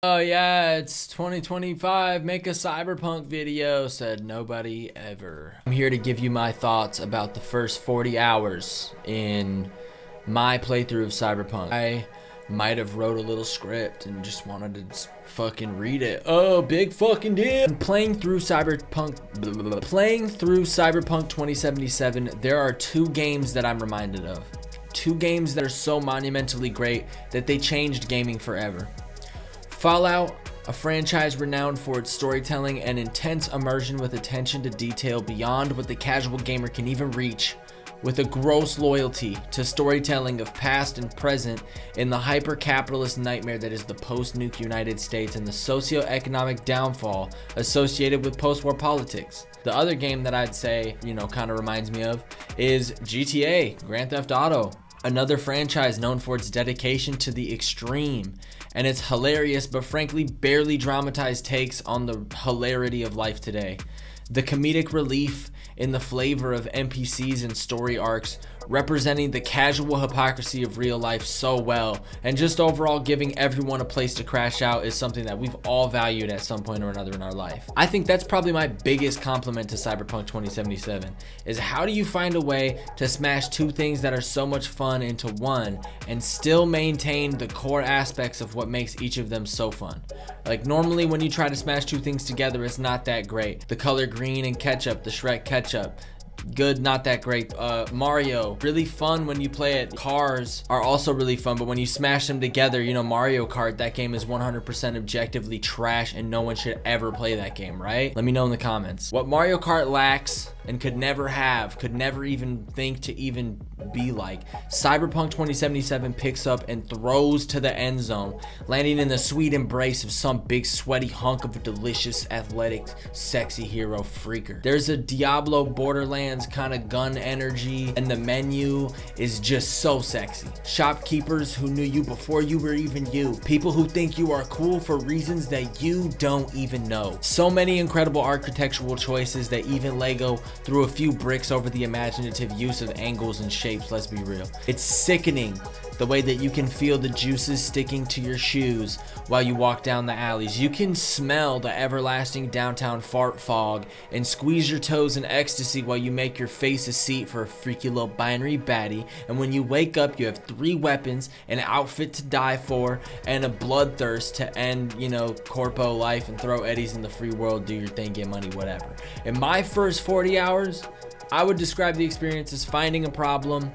Oh yeah, it's 2025, make a Cyberpunk video, said nobody ever. I'm here to give you my thoughts about the first 40 hours in my playthrough of Cyberpunk. I might have wrote a little script and just wanted to fucking read it. Oh, big fucking deal. Playing through Cyberpunk 2077, there are two games that I'm reminded of. Two games that are so monumentally great that they changed gaming forever. Fallout, a franchise renowned for its storytelling and intense immersion with attention to detail beyond what the casual gamer can even reach, with a gross loyalty to storytelling of past and present in the hyper-capitalist nightmare that is the post-nuke United States and the socio-economic downfall associated with post-war politics. The other game that I'd say, kind of reminds me of is GTA, Grand Theft Auto. Another franchise known for its dedication to the extreme and its hilarious but frankly barely dramatized takes on the hilarity of life today. The comedic relief in the flavor of NPCs and story arcs, representing the casual hypocrisy of real life so well, and just overall giving everyone a place to crash out is something that we've all valued at some point or another in our life. I think that's probably my biggest compliment to Cyberpunk 2077, is how do you find a way to smash two things that are so much fun into one and still maintain the core aspects of what makes each of them so fun. Like normally when you try to smash two things together, it's not that great. The color green and ketchup, the Shrek ketchup, good, not that great. Mario, really fun when you play it. Cars are also really fun, but when you smash them together, Mario Kart, that game is 100% objectively trash and no one should ever play that game, right? Let me know in the comments. What Mario Kart lacks and could never have, could never even think to even be like, Cyberpunk 2077 picks up and throws to the end zone, landing in the sweet embrace of some big sweaty hunk of a delicious, athletic, sexy hero freaker. There's a Diablo Borderlands kind of gun energy, and the menu is just so sexy. Shopkeepers who knew you before you were even you. People who think you are cool for reasons that you don't even know. So many incredible architectural choices that even Lego threw a few bricks over the imaginative use of angles and shapes, let's be real. It's sickening the way that you can feel the juices sticking to your shoes while you walk down the alleys. You can smell the everlasting downtown fart fog and squeeze your toes in ecstasy while you make your face a seat for a freaky little binary baddie. And when you wake up, you have 3 weapons, an outfit to die for, and a bloodthirst to end, corpo life and throw eddies in the free world, do your thing, get money, whatever. In my first 40 hours, I would describe the experience as finding a problem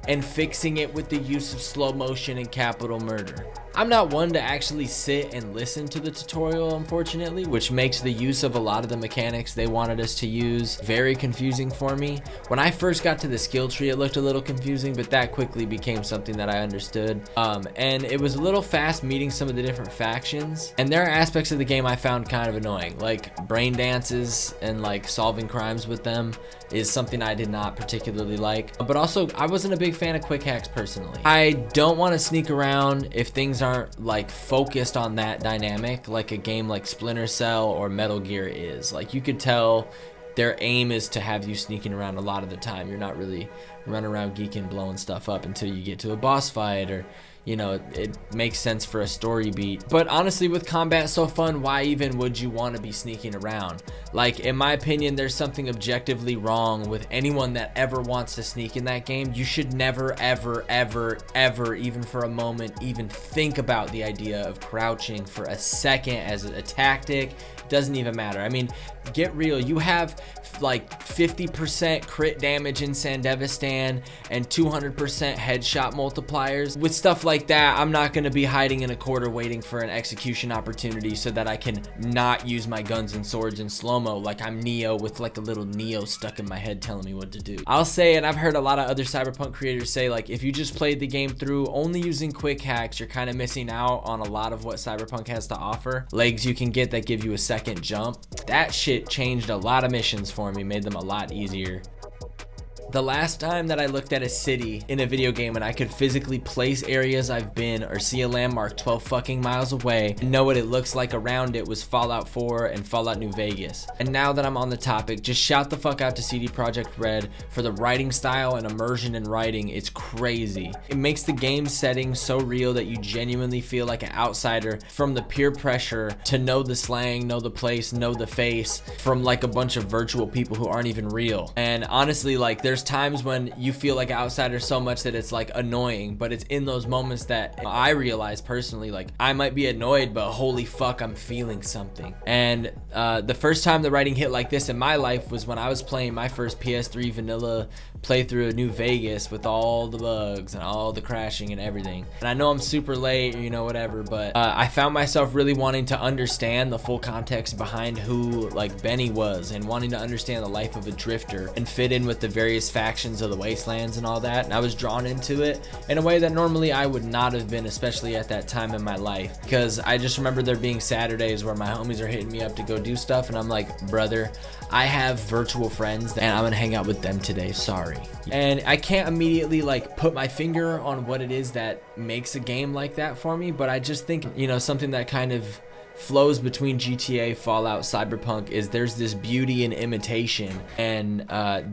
and fixing it with the use of slow motion and capital murder. I'm not one to actually sit and listen to the tutorial, unfortunately, which makes the use of a lot of the mechanics they wanted us to use very confusing for me. When I first got to the skill tree, it looked a little confusing, but that quickly became something that I understood. And it was a little fast meeting some of the different factions. And there are aspects of the game I found kind of annoying, like brain dances and like solving crimes with them is something I did not particularly like. But also, I wasn't a big fan of quick hacks personally. I don't want to sneak around if things aren't like focused on that dynamic like a game like Splinter Cell or Metal Gear is. Like you could tell their aim is to have you sneaking around a lot of the time. You're not really running around geeking, blowing stuff up until you get to a boss fight, or it makes sense for a story beat. But honestly, with combat so fun, why even would you want to be sneaking around? Like, in my opinion, there's something objectively wrong with anyone that ever wants to sneak in that game. You should never, ever, ever, ever, even for a moment, even think about the idea of crouching for a second as a tactic. It doesn't even matter. I mean, get real. You have like 50% crit damage in Sandevistan and 200% headshot multipliers. With stuff like that, I'm not going to be hiding in a corner waiting for an execution opportunity so that I can not use my guns and swords in slow-mo like I'm Neo with like a little Neo stuck in my head telling me what to do. I'll say, and I've heard a lot of other Cyberpunk creators say, like, if you just played the game through only using quick hacks, you're kind of missing out on a lot of what Cyberpunk has to offer. Legs you can get that give you a second jump. That shit changed a lot of missions for me, made them a lot easier. The last time that I looked at a city in a video game and I could physically place areas I've been or see a landmark 12 fucking miles away and know what it looks like around it was Fallout 4 and Fallout New Vegas. And now that I'm on the topic, just shout the fuck out to CD Projekt Red for the writing style and immersion in writing. It's crazy. It makes the game setting so real that you genuinely feel like an outsider, from the peer pressure to know the slang, know the place, know the face, from like a bunch of virtual people who aren't even real. And honestly, like, there's times when you feel like an outsider so much that it's like annoying, but it's in those moments that I realize personally, like, I might be annoyed, but holy fuck, I'm feeling something. And the first time the writing hit like this in my life was when I was playing my first PS3 vanilla playthrough of New Vegas with all the bugs and all the crashing and everything. And I know I'm super late, you know, whatever, but I found myself really wanting to understand the full context behind who like Benny was, and wanting to understand the life of a drifter and fit in with the various factions of the wastelands and all that. And I was drawn into it in a way that normally I would not have been, especially at that time in my life, because I just remember there being Saturdays where my homies are hitting me up to go do stuff, and I'm like, brother, I have virtual friends and I'm gonna hang out with them today, sorry. And I can't immediately like put my finger on what it is that makes a game like that for me, but I just think, you know, something that kind of flows between GTA, Fallout, Cyberpunk is there's this beauty in imitation, and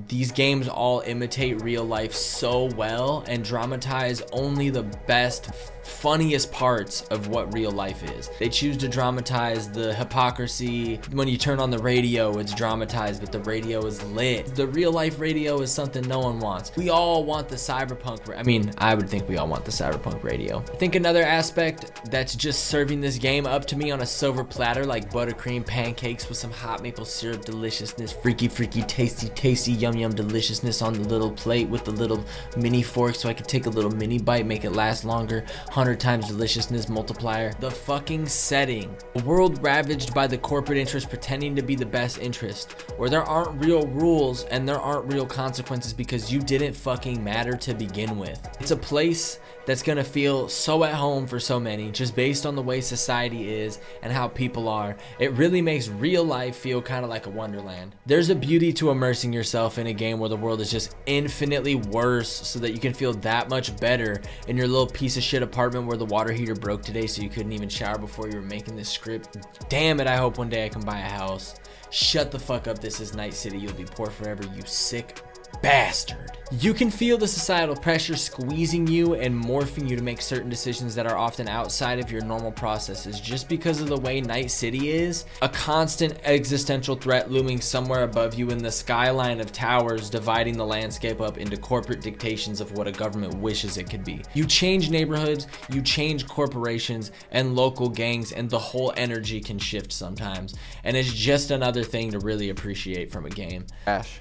these games all imitate real life so well and dramatize only the best, funniest parts of what real life is. They choose to dramatize the hypocrisy. When you turn on the radio, it's dramatized, but the radio is lit. The real life radio is something no one wants. We all want the cyberpunk, I mean, I would think we all want the cyberpunk radio. I think another aspect that's just serving this game up to me on a silver platter, like buttercream pancakes with some hot maple syrup deliciousness, freaky tasty yum deliciousness on the little plate with the little mini fork so I could take a little mini bite, make it last longer, 100 times deliciousness multiplier. The fucking setting. A world ravaged by the corporate interest pretending to be the best interest, where there aren't real rules and there aren't real consequences because you didn't fucking matter to begin with. It's a place that's gonna feel so at home for so many, just based on the way society is and how people are. It really makes real life feel kind of like a wonderland. There's a beauty to immersing yourself in a game where the world is just infinitely worse so that you can feel that much better in your little piece of shit apartment where the water heater broke today so you couldn't even shower before you were making this script. Damn it, I hope one day I can buy a house. Shut the fuck up, this is Night City, you'll be poor forever, you sick bastard. You can feel the societal pressure squeezing you and morphing you to make certain decisions that are often outside of your normal processes just because of the way Night City is. A constant existential threat looming somewhere above you in the skyline of towers dividing the landscape up into corporate dictations of what a government wishes it could be. You change neighborhoods, you change corporations and local gangs, and the whole energy can shift sometimes. And it's just another thing to really appreciate from a game. Ash.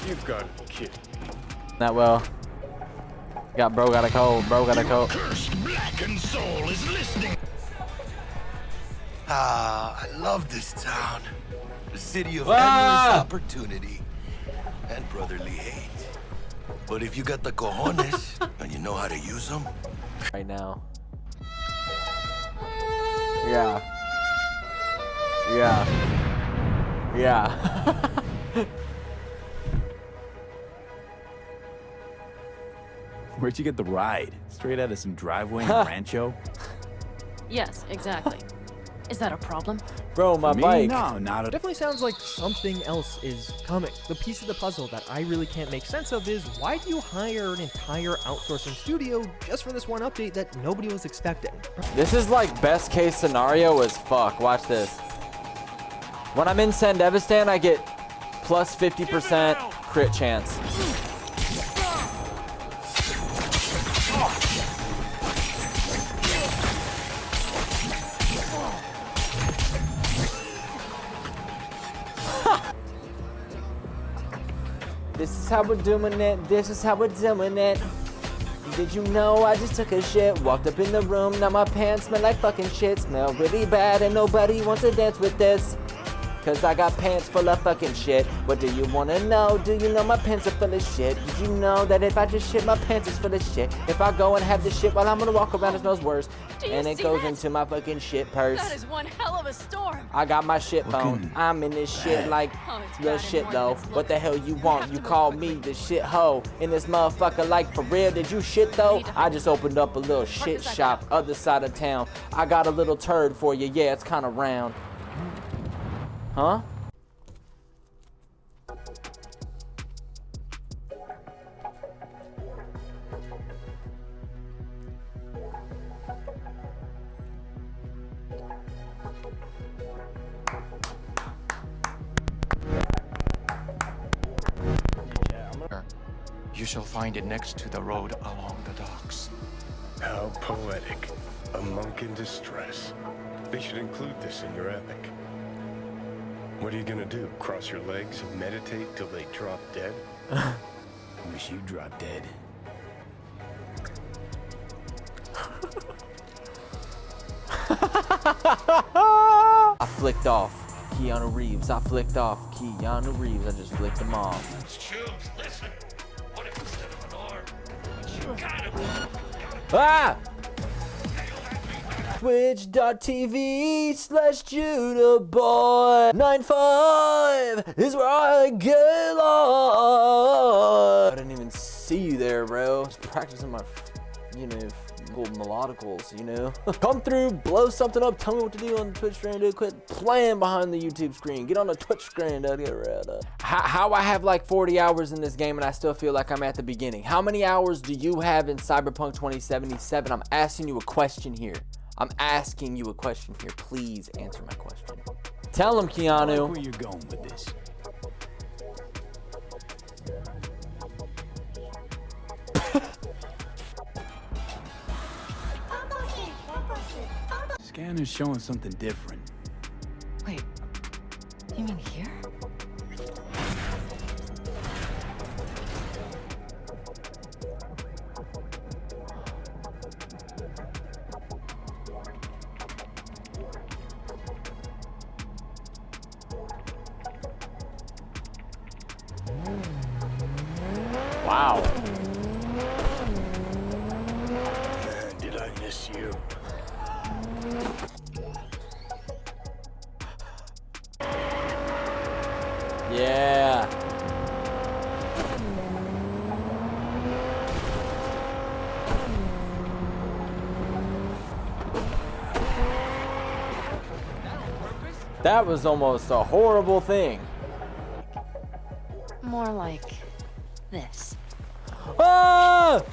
You've got a kid. Not well. Got a cold. Bro got a cold. Cursed blackened soul is listening. Ah, I love this town. The city of endless opportunity and brotherly hate. But if you got the cojones and you know how to use them. Right now. Yeah. Where'd you get the ride? Straight out of some driveway in Rancho? Yes, exactly. Is that a problem? Bro, my Me? bike. No, not at Definitely sounds like something else is coming. The piece of the puzzle that I really can't make sense of is, why do you hire an entire outsourcing studio just for this one update that nobody was expecting? This is like best case scenario as fuck. Watch this. When I'm in Sandevistan, I get plus 50% crit chance. This is how we're doing it. This is how we're doing it. Did you know I just took a shit? Walked up in the room. Now my pants smell like fucking shit. Smell really bad and nobody wants to dance with this. Cause I got pants full of fucking shit. What do you wanna know? Do you know my pants are full of shit? Did you know that if I just shit, my pants is full of shit? If I go and have this shit while I'm gonna walk around, it smells worse. And it goes into my fucking shit purse. That is one hell of a storm. I got my shit phone. I'm in this shit like real shit though. What the hell you want? You call me the shit hoe in this motherfucker like for real? Did you shit though? I just opened up a little shit shop other side of town. I got a little turd for you. Yeah, it's kind of round. Huh? You shall find it next to the road along the docks. How poetic. A monk in distress. They should include this in your epic. What are you gonna do? Cross your legs and meditate till they drop dead? Wish you dropped dead. I flicked off Keanu Reeves. I flicked off Keanu Reeves. I just flicked him off. Chubs, listen. What if instead of an arm, you got him? Ah! Twitch.tv/JudahBoy95 is where I get lost. I didn't even see you there, bro. Just practicing my, little melodicals, Come through, blow something up, tell me what to do on the Twitch screen, dude. Quit playing behind the YouTube screen. Get on the Twitch screen, dude. Get rid of. How I have like 40 hours in this game and I still feel like I'm at the beginning. How many hours do you have in Cyberpunk 2077? I'm asking you a question here. Please answer my question. Tell him, Keanu. I like where you're going with this. Scanner's showing something different. Wait, you mean here? Wow. Man, did I miss you? Yeah. That was almost a horrible thing. More like this. Ah!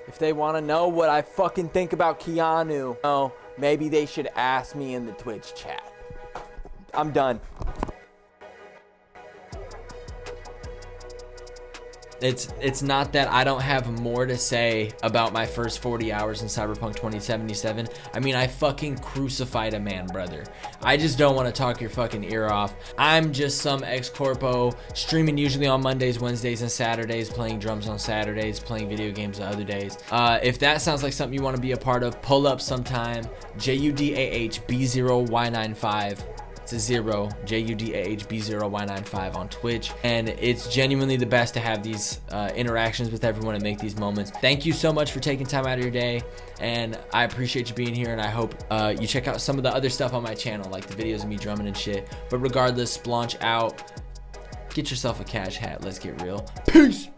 If they want to know what I fucking think about Keanu, maybe they should ask me in the Twitch chat. I'm done. It's not that I don't have more to say about my first 40 hours in Cyberpunk 2077. I mean, I fucking crucified a man, brother. I just don't want to talk your fucking ear off. I'm just some ex-corpo streaming usually on Mondays, Wednesdays, and Saturdays, playing drums on Saturdays, playing video games on other days. If that sounds like something you want to be a part of, pull up sometime. JUDAHB0Y95. It's a 0, JUDAHB0Y95 on Twitch. And it's genuinely the best to have these interactions with everyone and make these moments. Thank you so much for taking time out of your day. And I appreciate you being here. And I hope you check out some of the other stuff on my channel, like the videos of me drumming and shit. But regardless, Splunch out. Get yourself a cash hat. Let's get real. Peace.